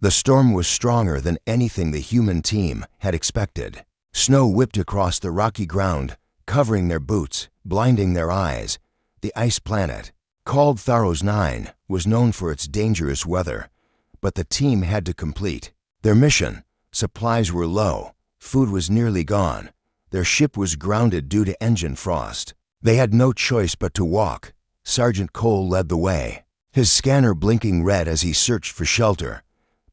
The storm was stronger than anything the human team had expected. Snow whipped across the rocky ground, covering their boots, blinding their eyes. The ice planet, called Tharos 9, was known for its dangerous weather, but the team had to complete their mission. Supplies were low, food was nearly gone. Their ship was grounded due to engine frost. They had no choice but to walk. Sergeant Cole led the way, his scanner blinking red as he searched for shelter.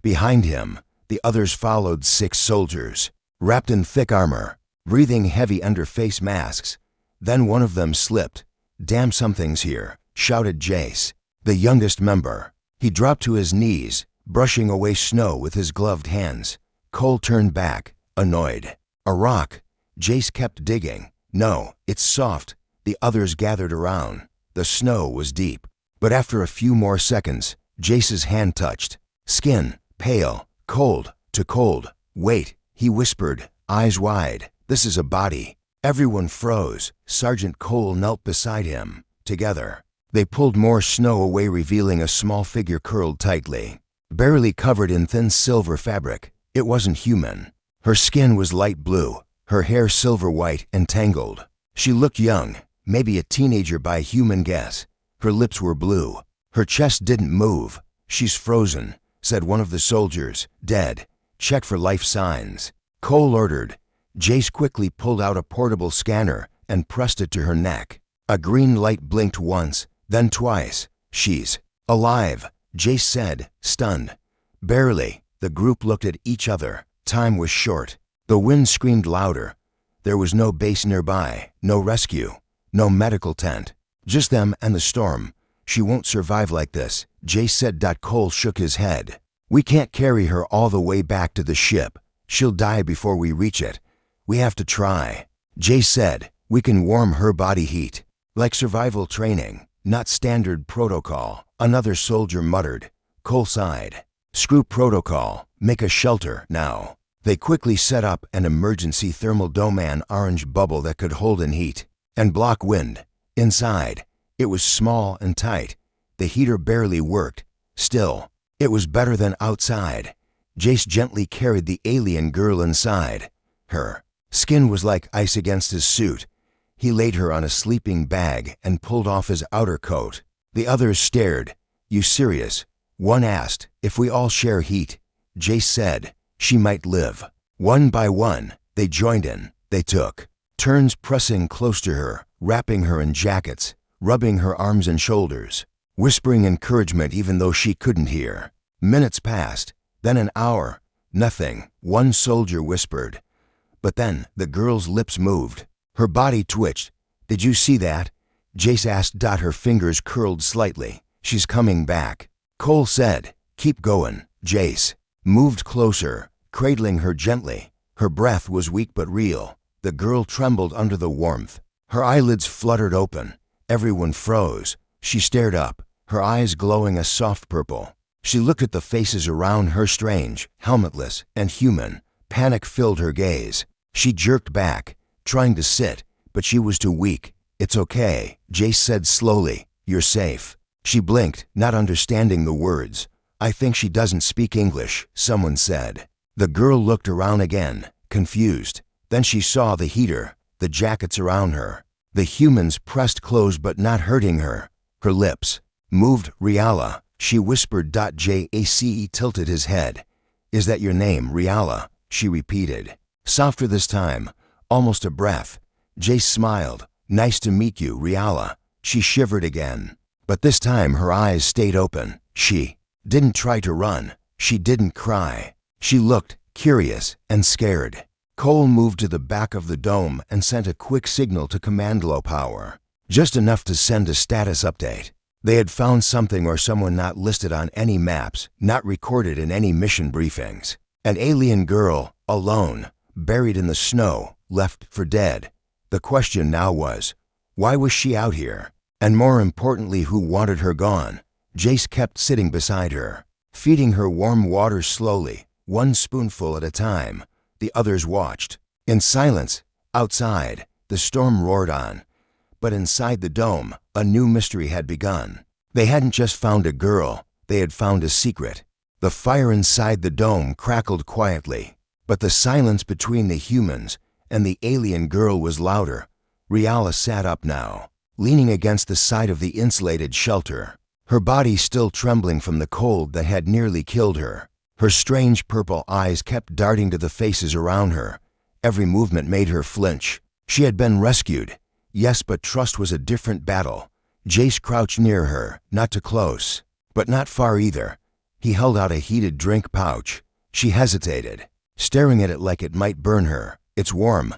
Behind him, the others followed, 6 soldiers, wrapped in thick armor, breathing heavy under face masks. Then one of them slipped. "Damn, something's here," shouted Jace, the youngest member. He dropped to his knees, brushing away snow with his gloved hands. Cole turned back, annoyed. "A rock." Jace kept digging. "No, it's soft." The others gathered around. The snow was deep. But after a few more seconds, Jace's hand touched skin, pale, cold to cold. "Wait," he whispered, eyes wide. "This is a body." Everyone froze. Sergeant Cole knelt beside him. Together, they pulled more snow away, revealing a small figure curled tightly, barely covered in thin silver fabric. It wasn't human. Her skin was light blue, her hair silver white and tangled. She looked young, maybe a teenager by human guess. Her lips were blue. Her chest didn't move. "She's frozen," said one of the soldiers. "Dead. Check for life signs." Cole ordered. Jace quickly pulled out a portable scanner and pressed it to her neck. A green light blinked once, then twice. "She's alive," Jace said, stunned. "Barely." The group looked at each other. Time was short. The wind screamed louder. There was no base nearby, no rescue, no medical tent. Just them and the storm. "She won't survive like this," Jace said. Cole shook his head. "We can't carry her all the way back to the ship. She'll die before we reach it. We have to try." Jace said, "We can warm her body heat. Like survival training, not standard protocol." Another soldier muttered. Cole sighed. "Screw protocol. Make a shelter now." They quickly set up an emergency thermal dome, an orange bubble that could hold in heat and block wind. Inside, it was small and tight. The heater barely worked. Still, it was better than outside. Jace gently carried the alien girl inside. Her skin was like ice against his suit. He laid her on a sleeping bag and pulled off his outer coat. The others stared. "You serious?" One asked. "If we all share heat," Jace said, "she might live." One by one, they joined in. They took turns pressing close to her, wrapping her in jackets, rubbing her arms and shoulders, whispering encouragement even though she couldn't hear. Minutes passed, then an hour. Nothing. One soldier whispered. But then the girl's lips moved. Her body twitched. "Did you see that?" Jace asked. Her fingers curled slightly. "She's coming back." Cole said, "Keep going." Jace moved closer, cradling her gently. Her breath was weak but real. The girl trembled under the warmth. Her eyelids fluttered open. Everyone froze. She stared up, her eyes glowing a soft purple. She looked at the faces around her, strange, helmetless, and human. Panic filled her gaze. She jerked back, trying to sit, but she was too weak. "It's okay," Jace said slowly. "You're safe." She blinked, not understanding the words. "I think she doesn't speak English," someone said. The girl looked around again, confused. Then she saw the heater, the jackets around her. The humans pressed close but not hurting her. Her lips moved. "Riala," she whispered. Jace tilted his head. "Is that your name, Riala?" she repeated. Softer this time, almost a breath. Jace smiled. "Nice to meet you, Riala." She shivered again. But this time her eyes stayed open. She didn't try to run. She didn't cry. She looked curious and scared. Cole moved to the back of the dome and sent a quick signal to command. Low power. Just enough to send a status update. They had found something or someone not listed on any maps, not recorded in any mission briefings. An alien girl, alone, buried in the snow, left for dead. The question now was, why was she out here? And more importantly, who wanted her gone? Jace kept sitting beside her, feeding her warm water slowly, one spoonful at a time. The others watched. In silence, outside, the storm roared on. But inside the dome, a new mystery had begun. They hadn't just found a girl, they had found a secret. The fire inside the dome crackled quietly, but the silence between the humans and the alien girl was louder. Riala sat up now, leaning against the side of the insulated shelter, her body still trembling from the cold that had nearly killed her. Her strange purple eyes kept darting to the faces around her. Every movement made her flinch. She had been rescued, yes, but trust was a different battle. Jace crouched near her, not too close, but not far either. He held out a heated drink pouch. She hesitated, staring at it like it might burn her. "It's warm,"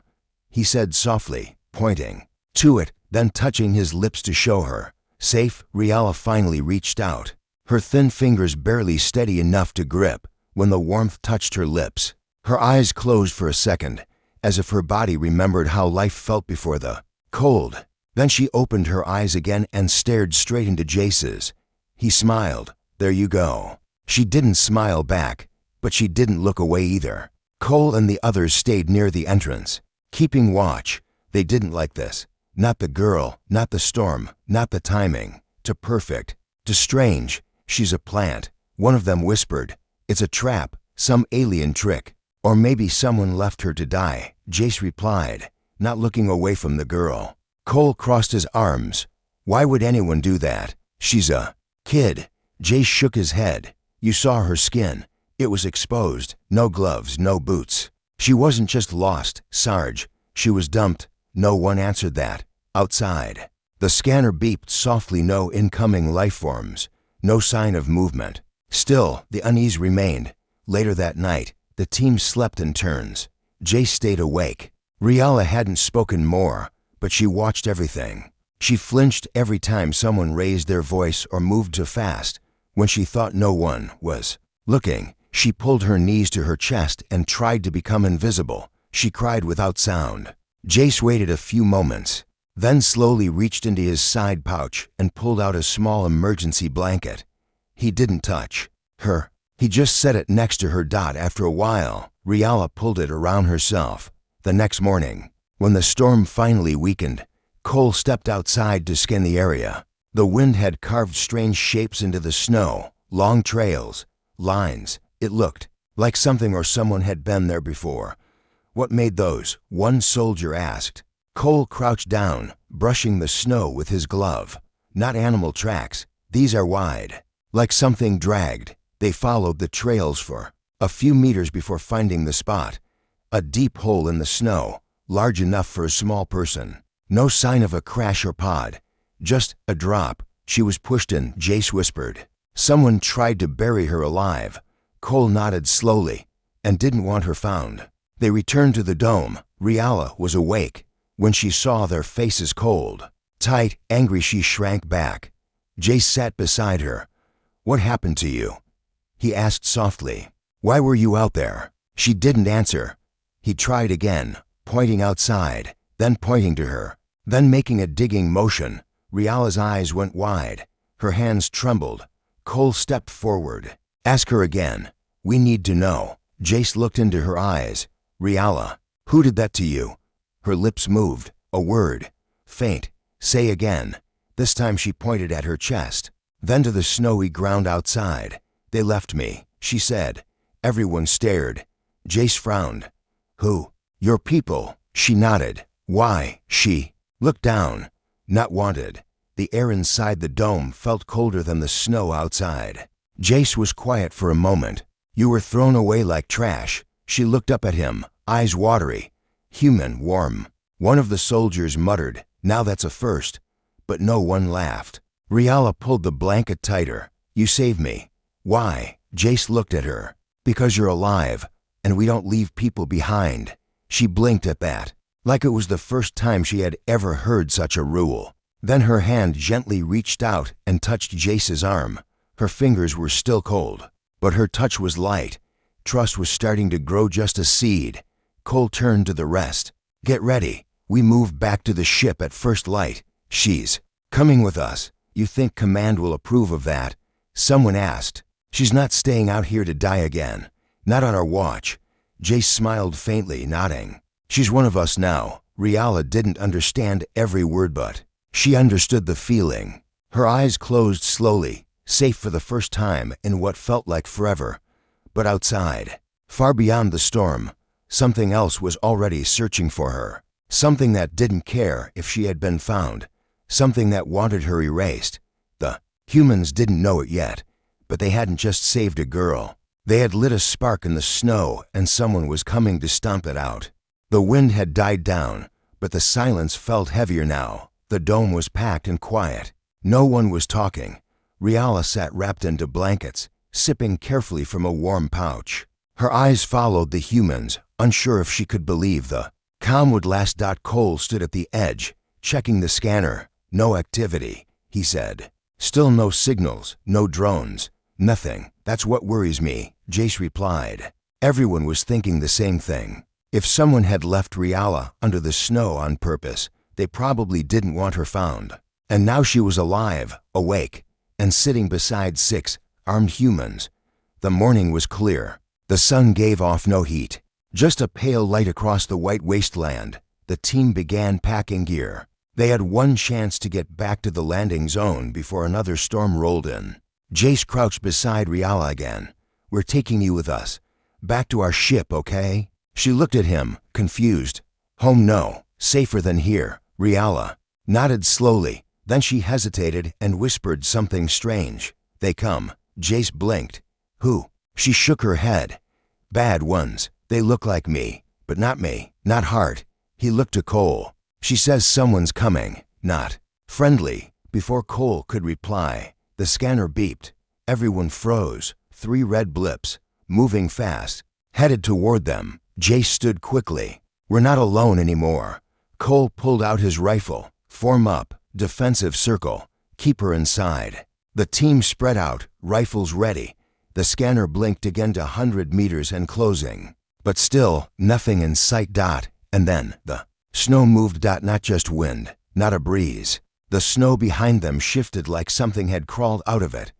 he said softly, pointing to it, then touching his lips to show her. "Safe?" Riala finally reached out, her thin fingers barely steady enough to grip. When the warmth touched her lips, her eyes closed for a second, as if her body remembered how life felt before the cold. Then she opened her eyes again and stared straight into Jace's. He smiled. "There you go." She didn't smile back, but she didn't look away either. Cole and the others stayed near the entrance, keeping watch. They didn't like this. Not the girl, not the storm, not the timing. Too perfect, too strange. "She's a plant," one of them whispered. "It's a trap, some alien trick. Or maybe someone left her to die," Jace replied, not looking away from the girl. Cole crossed his arms. "Why would anyone do that? She's a kid." Jace shook his head. "You saw her skin. It was exposed. No gloves, no boots. She wasn't just lost, Sarge. She was dumped." No one answered that. Outside, the scanner beeped softly. No incoming life forms. No sign of movement. Still, the unease remained. Later that night, the team slept in turns. Jace stayed awake. Riala hadn't spoken more, but she watched everything. She flinched every time someone raised their voice or moved too fast. When she thought no one was looking, she pulled her knees to her chest and tried to become invisible. She cried without sound. Jace waited a few moments, then slowly reached into his side pouch and pulled out a small emergency blanket. He didn't touch her. He just set it next to her. After a while, Riala pulled it around herself. The next morning, when the storm finally weakened, Cole stepped outside to scan the area. The wind had carved strange shapes into the snow, long trails, lines. It looked like something or someone had been there before. "What made those?" one soldier asked. Cole crouched down, brushing the snow with his glove. "Not animal tracks. These are wide, like something dragged." They followed the trails for a few meters before finding the spot. A deep hole in the snow, large enough for a small person. No sign of a crash or pod. Just a drop. "She was pushed in," Jace whispered. "Someone tried to bury her alive." Cole nodded slowly and didn't want her found. They returned to the dome. Riala was awake. When she saw their faces cold, tight, angry, she shrank back. Jace sat beside her. "What happened to you?" he asked softly. "Why were you out there?" She didn't answer. He tried again, pointing outside, then pointing to her, then making a digging motion. Riala's eyes went wide. Her hands trembled. Cole stepped forward. "Ask her again. We need to know." Jace looked into her eyes. "Riala, who did that to you?" Her lips moved. A word. Faint. "Say again." This time she pointed at her chest, then to the snowy ground outside. "They left me," she said. Everyone stared. Jace frowned. "Who?" "Your people." She nodded. "Why?" She looked down. "Not wanted." The air inside the dome felt colder than the snow outside. Jace was quiet for a moment. "You were thrown away like trash." She looked up at him, eyes watery. "Human, warm." One of the soldiers muttered, "Now that's a first." But no one laughed. Riala pulled the blanket tighter. "You saved me." "Why?" Jace looked at her. "Because you're alive, and we don't leave people behind." She blinked at that, like it was the first time she had ever heard such a rule. Then her hand gently reached out and touched Jace's arm. Her fingers were still cold, but her touch was light. Trust was starting to grow, just a seed. Cole turned to the rest. "Get ready. We move back to the ship at first light." "She's coming with us." "You think Command will approve of that?" someone asked. "She's not staying out here to die again. Not on our watch." Jace smiled faintly, nodding. "She's one of us now." Riala didn't understand every word, but she understood the feeling. Her eyes closed slowly, safe for the first time in what felt like forever. But outside, far beyond the storm, something else was already searching for her. Something that didn't care if she had been found. Something that wanted her erased. The humans didn't know it yet, but they hadn't just saved a girl. They had lit a spark in the snow, and someone was coming to stomp it out. The wind had died down, but the silence felt heavier now. The dome was packed and quiet. No one was talking. Riala sat wrapped into blankets, sipping carefully from a warm pouch. Her eyes followed the humans, unsure if she could believe the calm would last. Cole stood at the edge, checking the scanner. No activity, he said. Still no signals, no drones, nothing. That's what worries me, Jace replied. Everyone was thinking the same thing. If someone had left Riala under the snow on purpose, they probably didn't want her found. And now she was alive, awake, and sitting beside 6 armed humans. The morning was clear. The sun gave off no heat, just a pale light across the white wasteland. The team began packing gear. They had one chance to get back to the landing zone before another storm rolled in. Jace crouched beside Riala again. We're taking you with us. Back to our ship, okay? She looked at him, confused. Home, no. Safer than here. Riala nodded slowly. Then she hesitated and whispered something strange. They come. Jace blinked. Who? She shook her head. Bad ones. They look like me, but not me. Not Hart. He looked to Cole. She says someone's coming. Not friendly. Before Cole could reply, the scanner beeped. Everyone froze. 3 red blips, moving fast, headed toward them. Jace stood quickly. We're not alone anymore. Cole pulled out his rifle. Form up. Defensive circle. Keep her inside. The team spread out, rifles ready. The scanner blinked again to 100 meters and closing. But still, nothing in sight. And then, the snow moved. Not just wind, not a breeze. The snow behind them shifted like something had crawled out of it.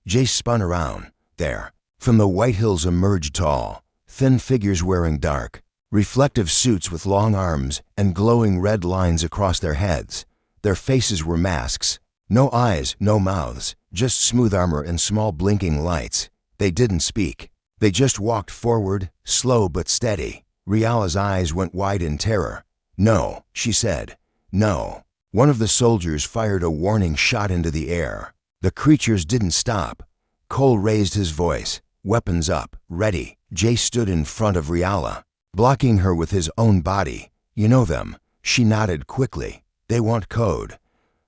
Jace spun around. There, from the white hills emerged tall, thin figures wearing dark, reflective suits with long arms and glowing red lines across their heads. Their faces were masks. No eyes, no mouths, just smooth armor and small blinking lights. They didn't speak. They just walked forward, slow but steady. Riala's eyes went wide in terror. No, she said. No. One of the soldiers fired a warning shot into the air. The creatures didn't stop. Cole raised his voice. Weapons up, ready. Jace stood in front of Riala, blocking her with his own body. You know them. She nodded quickly. They want code.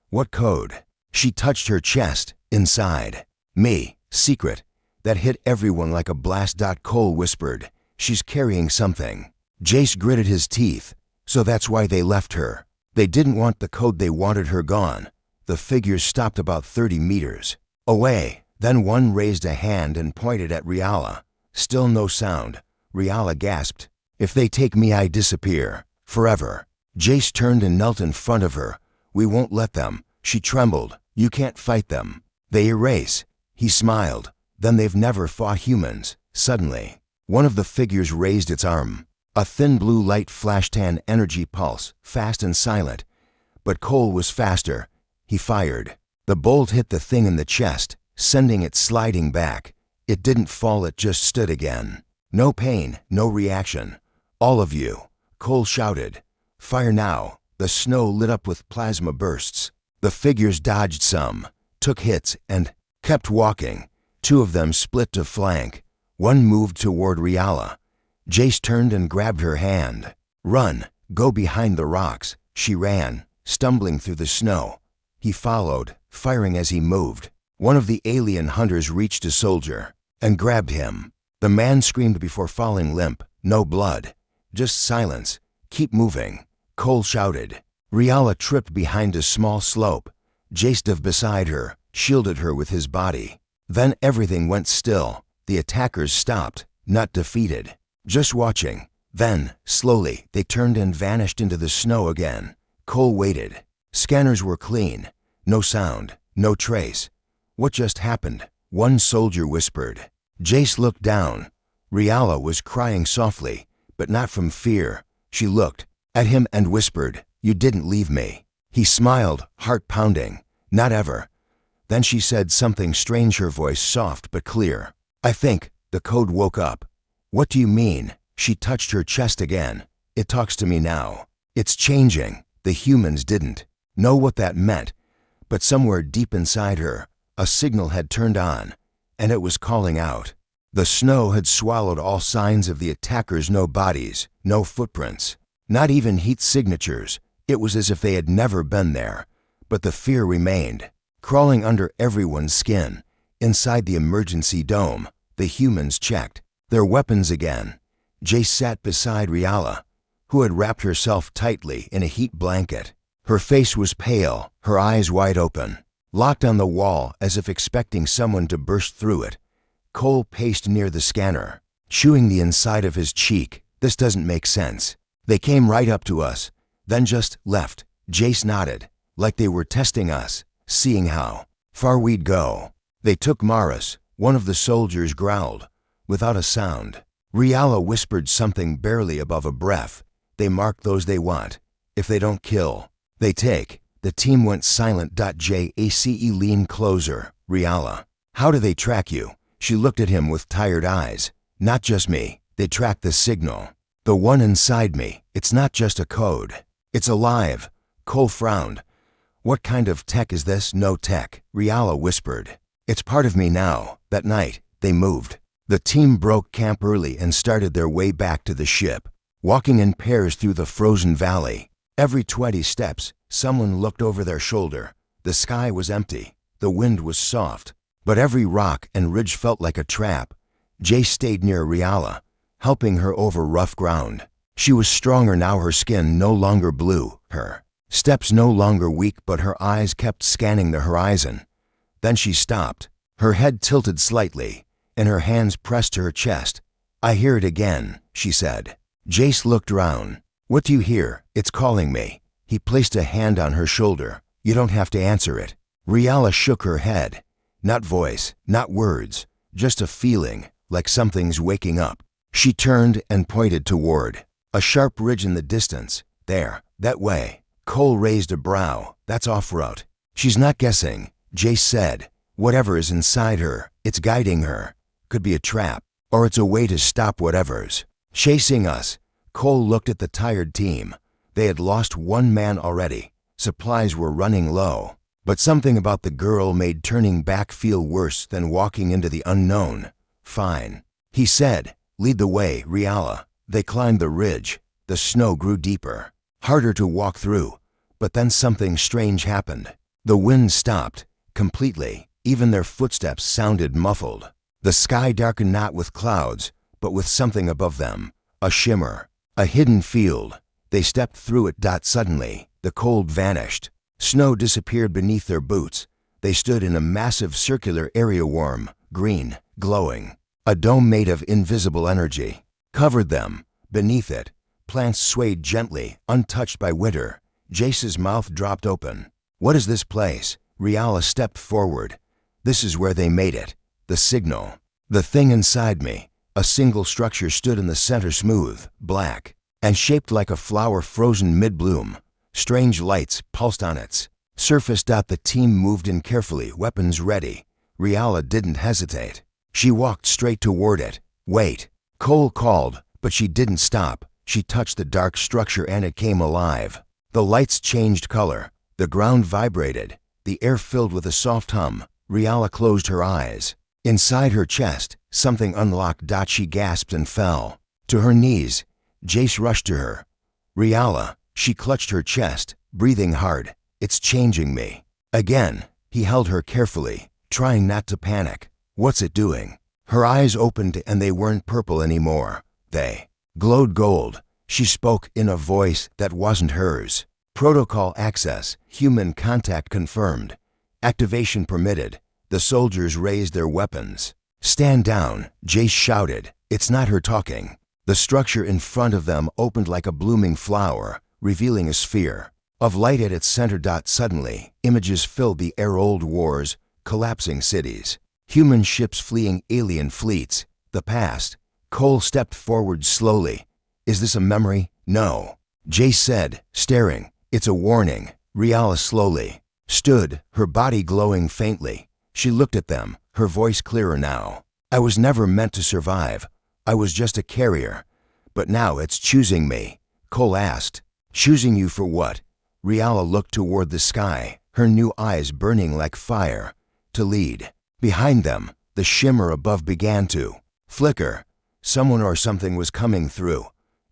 What code? She touched her chest. Inside. Me. Secret. That hit everyone like a blast. Cole whispered. She's carrying something. Jace gritted his teeth. So that's why they left her. They didn't want the code, they wanted her gone. The figures stopped about 30 meters away. Then one raised a hand and pointed at Riala. Still no sound. Riala gasped. If they take me, I disappear. Forever. Jace turned and knelt in front of her. We won't let them. She trembled. You can't fight them. They erase. He smiled. Then they've never fought humans. Suddenly, one of the figures raised its arm. A thin blue light flashed, an energy pulse, fast and silent. But Cole was faster. He fired. The bolt hit the thing in the chest, sending it sliding back. It didn't fall, it just stood again. No pain, no reaction. All of you, Cole shouted. Fire now. The snow lit up with plasma bursts. The figures dodged some, took hits, and kept walking. 2 of them split to flank. One moved toward Riala. Jace turned and grabbed her hand. Run, go behind the rocks. She ran, stumbling through the snow. He followed, firing as he moved. One of the alien hunters reached a soldier and grabbed him. The man screamed before falling limp. No blood, just silence. Keep moving, Cole shouted. Riala tripped behind a small slope. Jace dove beside her, shielded her with his body. Then everything went still. The attackers stopped, not defeated, just watching. Then, slowly, they turned and vanished into the snow again. Cole waited. Scanners were clean. No sound, no trace. What just happened? One soldier whispered. Jace looked down. Riala was crying softly, but not from fear. She looked at him and whispered, You didn't leave me. He smiled, heart pounding. Not ever. Then she said something strange, her voice soft but clear. "I think." The code woke up. "What do you mean?" She touched her chest again. "It talks to me now. It's changing." The humans didn't know what that meant, but somewhere deep inside her, a signal had turned on, and it was calling out. The snow had swallowed all signs of the attackers, no bodies, no footprints, not even heat signatures. It was as if they had never been there, but the fear remained, crawling under everyone's skin. Inside the emergency dome, the humans checked their weapons again. Jace sat beside Riala, who had wrapped herself tightly in a heat blanket. Her face was pale, her eyes wide open, locked on the wall as if expecting someone to burst through it. Cole paced near the scanner, chewing the inside of his cheek. "This doesn't make sense. They came right up to us, then just left." Jace nodded, like they were testing us, seeing how far we'd go. "They took Maris," one of the soldiers growled, without a sound. Riala whispered something barely above a breath. "They mark those they want. If they don't kill, they take." The team went silent. Jace leaned closer. "Riala, how do they track you?" She looked at him with tired eyes. "Not just me. They track the signal. The one inside me. It's not just a code. It's alive." Cole frowned. "What kind of tech is this?" "No tech," Riala whispered. "It's part of me now." That night, they moved. The team broke camp early and started their way back to the ship, walking in pairs through the frozen valley. Every 20 steps, someone looked over their shoulder. The sky was empty. The wind was soft, but every rock and ridge felt like a trap. Jay stayed near Riala, helping her over rough ground. She was stronger now, her skin no longer blue, her steps no longer weak, but her eyes kept scanning the horizon. Then she stopped, her head tilted slightly, and her hands pressed to her chest. "I hear it again," she said. Jace looked round. "What do you hear?" "It's calling me." He placed a hand on her shoulder. "You don't have to answer it." Riala shook her head. Not voice, not words, just a feeling, like something's waking up. She turned and pointed toward a sharp ridge in the distance. "There, that way." Cole raised a brow. "That's off-route." "She's not guessing," Jace said. "Whatever is inside her, it's guiding her. Could be a trap, or it's a way to stop whatever's chasing us." Cole looked at the tired team. They had lost one man already. Supplies were running low. But something about the girl made turning back feel worse than walking into the unknown. "Fine," he said. "Lead the way, Riala." They climbed the ridge. The snow grew deeper, harder to walk through. But then something strange happened. The wind stopped completely. Even their footsteps sounded muffled. The sky darkened, not with clouds, but with something above them. A shimmer, a hidden field. They stepped through it. Suddenly, the cold vanished. Snow disappeared beneath their boots. They stood in a massive circular area, warm, green, glowing. A dome made of invisible energy covered them. Beneath it, plants swayed gently, untouched by winter. Jace's mouth dropped open. "What is this place?" Riala stepped forward. "This is where they made it. The signal." The thing inside me, a single structure, stood in the center, smooth, black, and shaped like a flower frozen mid-bloom. Strange lights pulsed on its surface. The team moved in carefully, weapons ready. Riala didn't hesitate. She walked straight toward it. "Wait," Cole called, but she didn't stop. She touched the dark structure and it came alive. The lights changed color. The ground vibrated. The air filled with a soft hum. Riala closed her eyes. Inside her chest, something unlocked. She gasped and fell to her knees. Jace rushed to her. "Riala." She clutched her chest, breathing hard. "It's changing me." Again, he held her carefully, trying not to panic. "What's it doing?" Her eyes opened and they weren't purple anymore. They glowed gold. She spoke in a voice that wasn't hers. "Protocol access, human contact confirmed. Activation permitted." The soldiers raised their weapons. "Stand down," Jace shouted. It's not her talking. The structure in front of them opened like a blooming flower, revealing a sphere of light at its center. Suddenly, images filled the air. Old wars, collapsing cities, human ships fleeing alien fleets. The past. Cole stepped forward slowly. "Is this a memory?" "No," Jace said, staring. "It's a warning." Riala slowly. stood, her body glowing faintly. She looked at them, her voice clearer now. I was never meant to survive. I was just a carrier. But now it's choosing me. Cole asked. Choosing you for what? Riala looked toward the sky, her new eyes burning like fire. To lead. Behind them, the shimmer above began to flicker. Someone or something was coming through.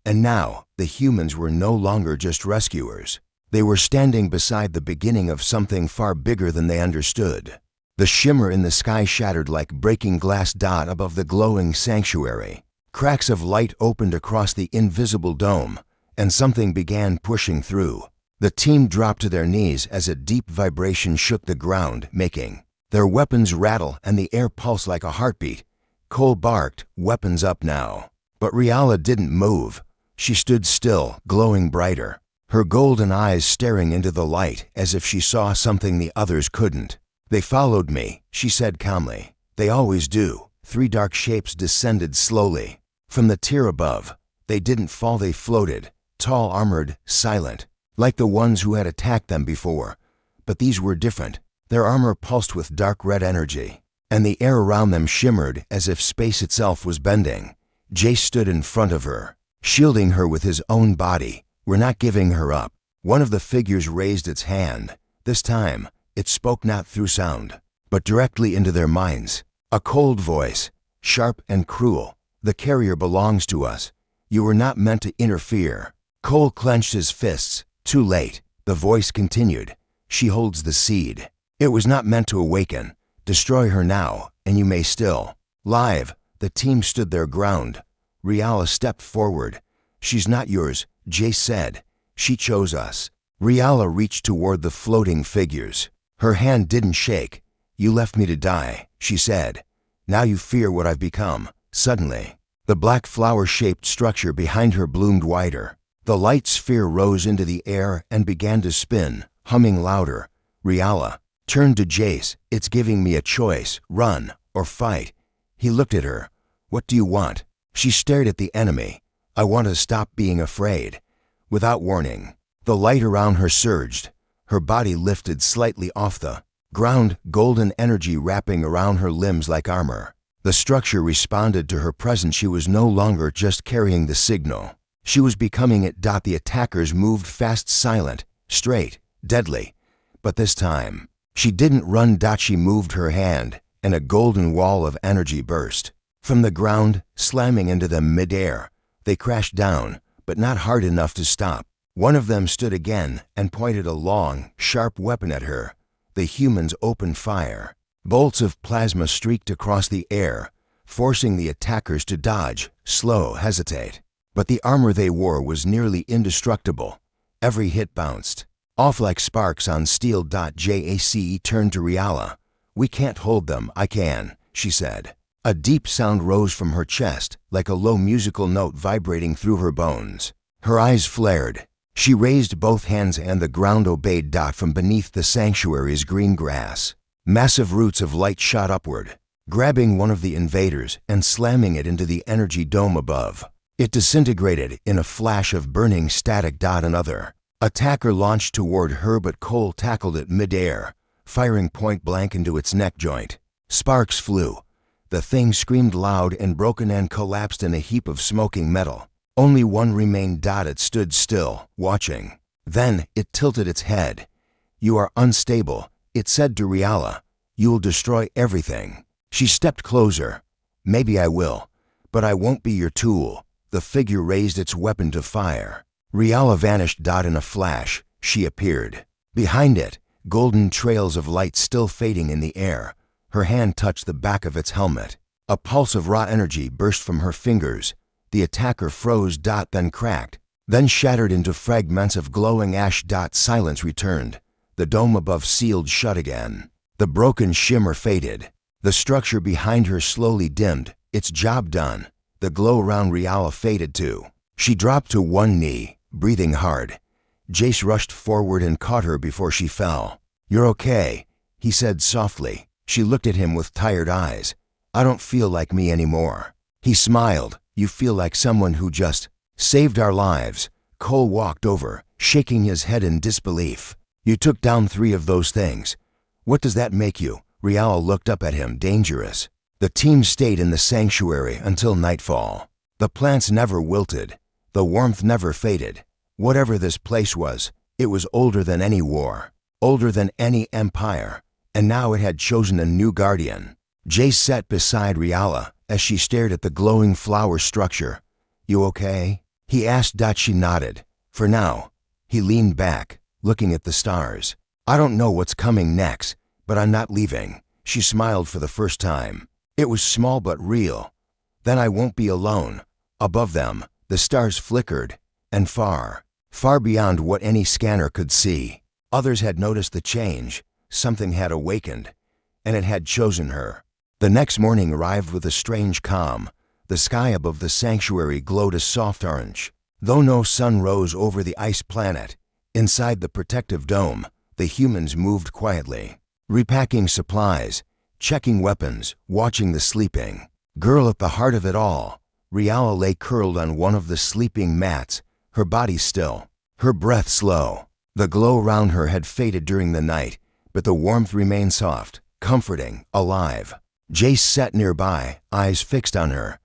And now, the humans were no longer just rescuers. They were standing beside the beginning of something far bigger than they understood. The shimmer in the sky shattered like breaking glass dot above the glowing sanctuary. Cracks of light opened across the invisible dome, and something began pushing through. The team dropped to their knees as a deep vibration shook the ground, making their weapons rattle and the air pulse like a heartbeat. Cole barked, weapons up now. But Riala didn't move. She stood still, glowing brighter, her golden eyes staring into the light as if she saw something the others couldn't. They followed me, she said calmly. They always do. 3 dark shapes descended slowly. From the tier above, they didn't fall, they floated, tall, armored, silent, like the ones who had attacked them before. But these were different. Their armor pulsed with dark red energy, and the air around them shimmered as if space itself was bending. Jace stood in front of her, shielding her with his own body. We're not giving her up. One of the figures raised its hand. This time, it spoke not through sound, but directly into their minds. A cold voice, sharp and cruel. The carrier belongs to us. You were not meant to interfere. Cole clenched his fists. Too late. The voice continued. She holds the seed. It was not meant to awaken. Destroy her now, and you may still. Live, the team stood their ground. Riala stepped forward. She's not yours, Jace said. She chose us. Riala reached toward the floating figures. Her hand didn't shake. You left me to die, she said. Now you fear what I've become. Suddenly, the black flower-shaped structure behind her bloomed wider. The light sphere rose into the air and began to spin, humming louder. Riala turned to Jace. It's giving me a choice, run or fight. He looked at her. What do you want? She stared at the enemy. I want to stop being afraid. Without warning, the light around her surged. Her body lifted slightly off the ground, golden energy wrapping around her limbs like armor. The structure responded to her presence. She was no longer just carrying the signal. She was becoming it. The attackers moved fast, silent, straight, deadly. But this time, she didn't run. She moved her hand, and a golden wall of energy burst from the ground, slamming into them midair. They crashed down, but not hard enough to stop. One of them stood again and pointed a long, sharp weapon at her. The humans opened fire. Bolts of plasma streaked across the air, forcing the attackers to dodge, slow, hesitate. But the armor they wore was nearly indestructible. Every hit bounced off like sparks on steel. Jace turned to Riala. We can't hold them. I can, she said. A deep sound rose from her chest, like a low musical note vibrating through her bones. Her eyes flared. She raised both hands and the ground obeyed. From beneath the sanctuary's green grass, massive roots of light shot upward, grabbing one of the invaders and slamming it into the energy dome above. It disintegrated in a flash of burning static. Another attacker launched toward her, but Cole tackled it midair, firing point blank into its neck joint. Sparks flew. The thing screamed loud and broken and collapsed in a heap of smoking metal. Only one remained. It stood still, watching. Then it tilted its head. You are unstable, it said to Riala. You'll destroy everything. She stepped closer. Maybe I will, but I won't be your tool. The figure raised its weapon to fire. Riala vanished. In a flash, she appeared. Behind it, golden trails of light still fading in the air. Her hand touched the back of its helmet. A pulse of raw energy burst from her fingers. The attacker froze. Then cracked, then shattered into fragments of glowing ash. Silence returned. The dome above sealed shut again. The broken shimmer faded. The structure behind her slowly dimmed. Its job done. The glow around Riala faded too. She dropped to one knee, breathing hard. Jace rushed forward and caught her before she fell. You're okay, he said softly. She looked at him with tired eyes. I don't feel like me anymore. He smiled. You feel like someone who just saved our lives. Cole walked over, shaking his head in disbelief. You took down 3 of those things. What does that make you? Riala looked up at him, dangerous. The team stayed in the sanctuary until nightfall. The plants never wilted. The warmth never faded. Whatever this place was, it was older than any war, older than any empire, and now it had chosen a new guardian. Jace sat beside Riala as she stared at the glowing flower structure. You okay? He asked. She nodded. For now. He leaned back, looking at the stars. I don't know what's coming next, but I'm not leaving. She smiled for the first time. It was small but real. Then I won't be alone. Above them, the stars flickered, and far, far beyond what any scanner could see. Others had noticed the change. Something had awakened, and it had chosen her. The next morning arrived with a strange calm. The sky above the sanctuary glowed a soft orange. Though no sun rose over the ice planet, inside the protective dome, the humans moved quietly, repacking supplies, checking weapons, watching the sleeping girl. At the heart of it all, Riala lay curled on one of the sleeping mats, her body still, her breath slow. The glow around her had faded during the night, but the warmth remained soft, comforting, alive. Jace sat nearby, eyes fixed on her.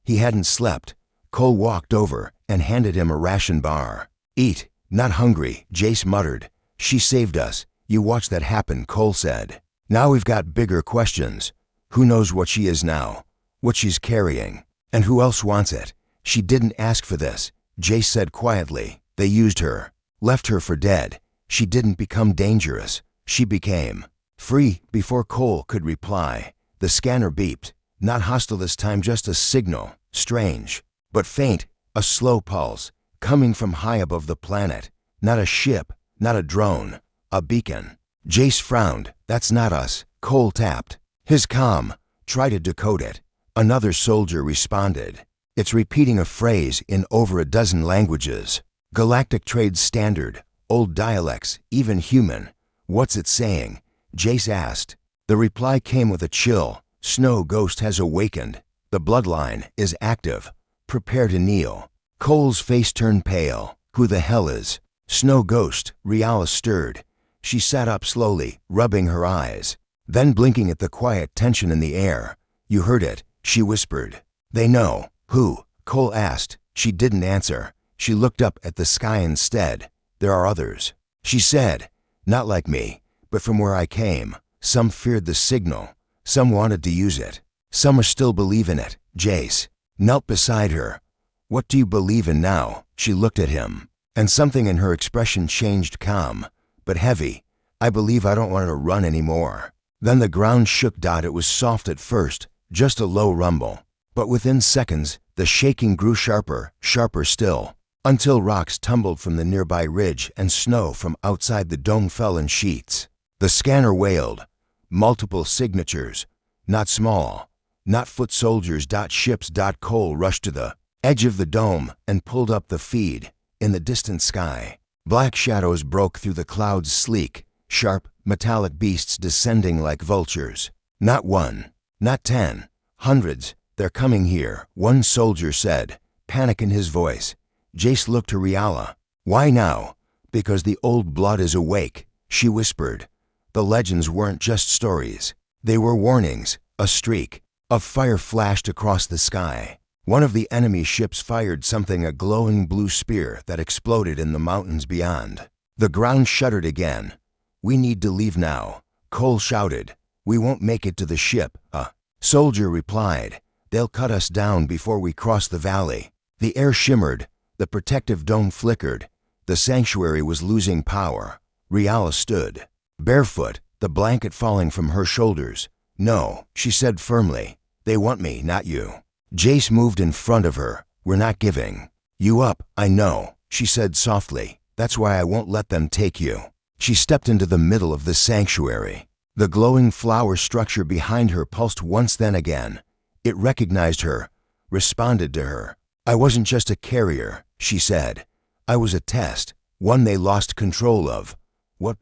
He hadn't slept. Cole walked over and handed him a ration bar. Eat. Not hungry, Jace muttered. She saved us. You watch that happen, Cole said. Now we've got bigger questions. Who knows what she is now? What she's carrying? And who else wants it? She didn't ask for this, Jace said quietly. They used her. Left her for dead. She didn't become dangerous. She became free. Before Cole could reply, the scanner beeped. Not hostile this time, just a signal. Strange, but faint, a slow pulse, coming from high above the planet. Not a ship, not a drone, a beacon. Jace frowned. That's not us. Cole tapped his comm. Try to decode it. Another soldier responded. It's repeating a phrase in over a dozen languages. Galactic trade standard, old dialects, even human. What's it saying? Jace asked. The reply came with a chill. Snow Ghost has awakened. The bloodline is active. Prepare to kneel. Cole's face turned pale. Who the hell is Snow Ghost? Riala stirred. She sat up slowly, rubbing her eyes, then blinking at the quiet tension in the air. You heard it, she whispered. They know. Who? Cole asked. She didn't answer. She looked up at the sky instead. There are others, she said. Not like me, but from where I came. Some feared the signal. Some wanted to use it. Some still believe in it. Jace knelt beside her. What do you believe in now? She looked at him, and something in her expression changed, calm, but heavy. I believe I don't want to run anymore. Then the ground shook. It was soft at first, just a low rumble. But within seconds, the shaking grew sharper, sharper still, until rocks tumbled from the nearby ridge and snow from outside the dome fell in sheets. The scanner wailed. Multiple signatures. Not small. Not foot soldiers. Ships. Cole rushed to the edge of the dome and pulled up the feed. In the distant sky, black shadows broke through the clouds, sleek, sharp, metallic beasts descending like vultures. Not one, not 10, hundreds. They're coming here, one soldier said, panic in his voice. Jace looked to Riala. Why now? Because the old blood is awake, she whispered. The legends weren't just stories. They were warnings. A streak of fire flashed across the sky. One of the enemy ships fired something, a glowing blue spear that exploded in the mountains beyond. The ground shuddered again. We need to leave now, Cole shouted. We won't make it to the ship, a soldier replied. They'll cut us down before we cross the valley. The air shimmered. The protective dome flickered. The sanctuary was losing power. Riala stood, barefoot, the blanket falling from her shoulders. No, she said firmly. They want me, not you. Jace moved in front of her. We're not giving you up, I know, she said softly. That's why I won't let them take you. She stepped into the middle of the sanctuary. The glowing flower structure behind her pulsed once, then again. It recognized her, responded to her. I wasn't just a carrier, she said. I was a test, one they lost control of. What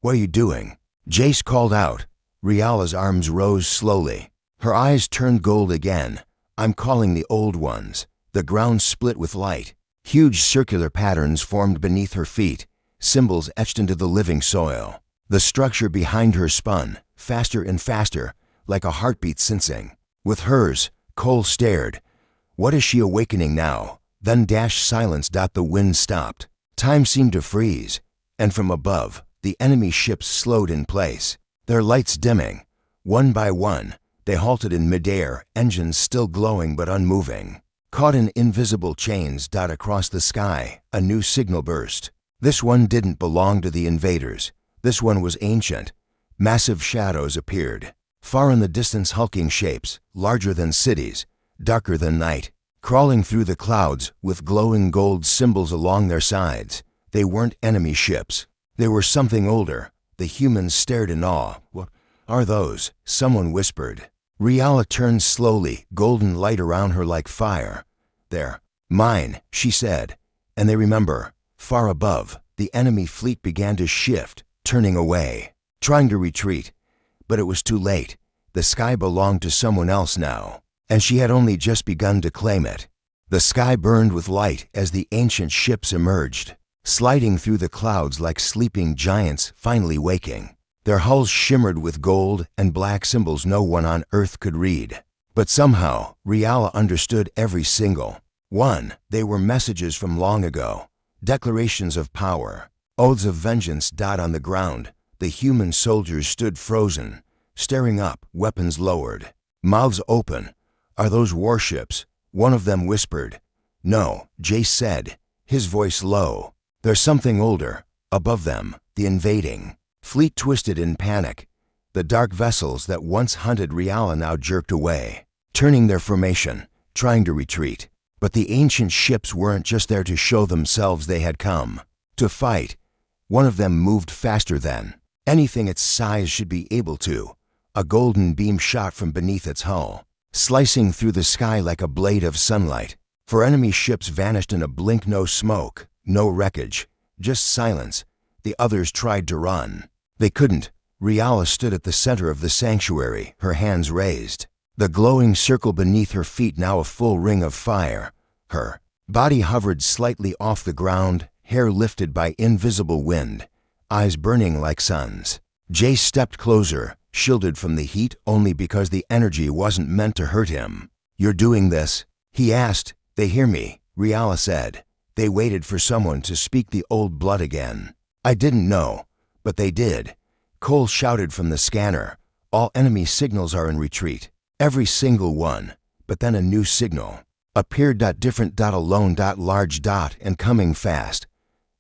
are you doing? Jace called out. Riala's arms rose slowly. Her eyes turned gold again. I'm calling the old ones. The ground split with light. Huge circular patterns formed beneath her feet. symbols etched into the living soil. The structure behind her spun, faster and faster, like a heartbeat sensing. With hers, Cole stared. What is she awakening now? Then silence. The wind stopped. Time seemed to freeze, and from above, the enemy ships slowed in place, their lights dimming. One by one, they halted in midair, engines still glowing but unmoving. Caught in invisible chains. Across the sky, a new signal burst. This one didn't belong to the invaders. This one was ancient. Massive shadows appeared. Far in the distance, hulking shapes, larger than cities, darker than night, crawling through the clouds with glowing gold symbols along their sides. They weren't enemy ships. They were something older. The humans stared in awe. What are those? Someone whispered. Riala turned slowly, golden light around her like fire. They're mine, she said. And they remember. Far above, the enemy fleet began to shift, turning away, trying to retreat. But it was too late. The sky belonged to someone else now, and she had only just begun to claim it. The sky burned with light as the ancient ships emerged, sliding through the clouds like sleeping giants finally waking. Their hulls shimmered with gold and black symbols no one on Earth could read. But somehow, Riala understood every single one. They were messages from long ago, declarations of power, oaths of vengeance. On the ground, the human soldiers stood frozen, staring up, weapons lowered, mouths open. Are those warships? One of them whispered. No, Jace said, his voice low. There's something older, above them, the invading fleet twisted in panic. The dark vessels that once hunted Riala now jerked away, turning their formation, trying to retreat. But the ancient ships weren't just there to show themselves, they had come to fight. One of them moved faster than anything its size should be able to. A golden beam shot from beneath its hull, slicing through the sky like a blade of sunlight. For enemy ships vanished in a blink. No smoke, no wreckage, just silence. The others tried to run. They couldn't. Riala stood at the center of the sanctuary, her hands raised. The glowing circle beneath her feet now a full ring of fire. Her body hovered slightly off the ground, hair lifted by invisible wind, eyes burning like suns. Jace stepped closer, shielded from the heat only because the energy wasn't meant to hurt him. You're doing this? He asked. They hear me, Riala said. They waited for someone to speak the old blood again. I didn't know, but they did. Cole shouted from the scanner. All enemy signals are in retreat. Every single one. But then a new signal appeared. Different. Alone. Large. And coming fast.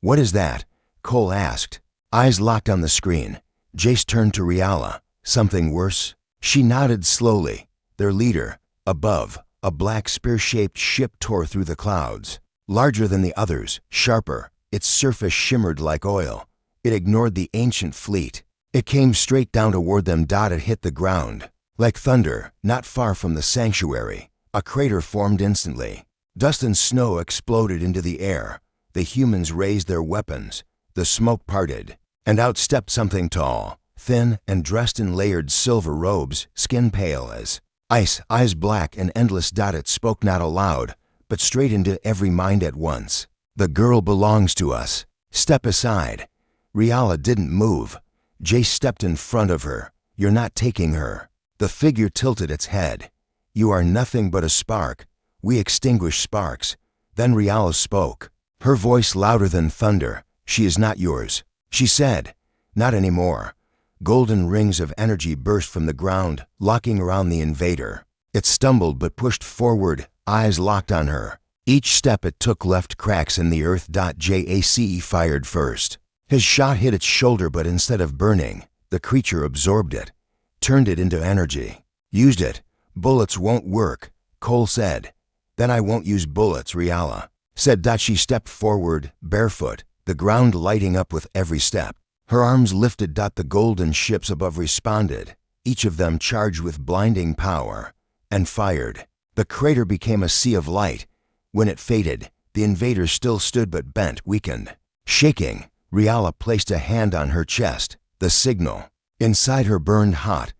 What is that? Cole asked. Eyes locked on the screen. Jace turned to Riala. Something worse? She nodded slowly. Their leader, above, a black spear-shaped ship tore through the clouds. Larger than the others, sharper, its surface shimmered like oil. It ignored the ancient fleet. It came straight down toward them. It hit the ground. Like thunder, not far from the sanctuary, a crater formed instantly. Dust and snow exploded into the air. The humans raised their weapons. The smoke parted, and out stepped something tall, thin and dressed in layered silver robes, skin pale as ice, eyes black and endless. It spoke not aloud, but straight into every mind at once. The girl belongs to us. Step aside. Riala didn't move. Jace stepped in front of her. You're not taking her. The figure tilted its head. You are nothing but a spark. We extinguish sparks. Then Riala spoke, her voice louder than thunder. She is not yours, she said. Not anymore. Golden rings of energy burst from the ground, locking around the invader. It stumbled but pushed forward, eyes locked on her. Each step it took left cracks in the earth. Jace fired first. His shot hit its shoulder, but instead of burning, the creature absorbed it, turned it into energy. Used it. Bullets won't work, Cole said. Then I won't use bullets, Riala said. She stepped forward, barefoot, the ground lighting up with every step. Her arms lifted. The golden ships above responded, each of them charged with blinding power, and fired. The crater became a sea of light. When it faded, the invaders still stood but bent, weakened. Shaking, Riala placed a hand on her chest. The signal inside her burned hot.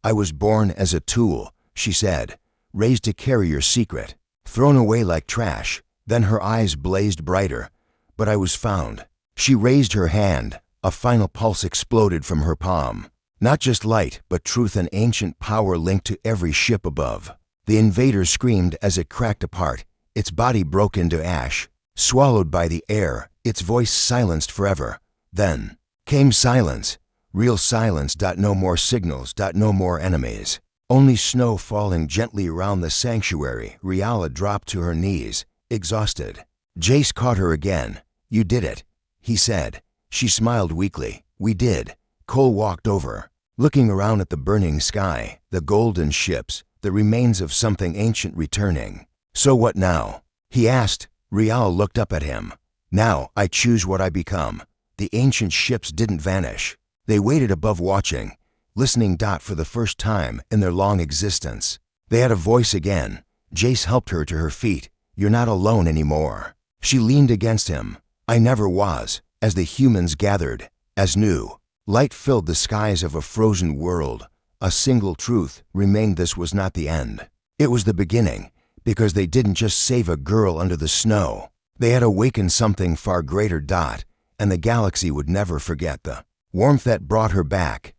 I was born as a tool, she said, raised to carry your secret, thrown away like trash. Then her eyes blazed brighter. But I was found. She raised her hand. A final pulse exploded from her palm. Not just light, but truth and ancient power linked to every ship above. The invader screamed as it cracked apart. Its body broke into ash. Swallowed by the air, its voice silenced forever. Then came silence. Real silence. No more signals. No more enemies. Only snow falling gently around the sanctuary. Riala dropped to her knees, exhausted. Jace caught her again. "You did it," he said. She smiled weakly. "We did." Cole walked over, looking around at the burning sky, the golden ships, the remains of something ancient returning. "So what now?" he asked. Rial looked up at him. "Now I choose what I become." The ancient ships didn't vanish. They waited above watching, listening. For the first time in their long existence, they had a voice again. Jace helped her to her feet. "You're not alone anymore." She leaned against him. "I never was." As the humans gathered, as new light filled the skies of a frozen world, a single truth remained: this was not the end. It was the beginning, because they didn't just save a girl under the snow. They had awakened something far greater. And the galaxy would never forget the warmth that brought her back.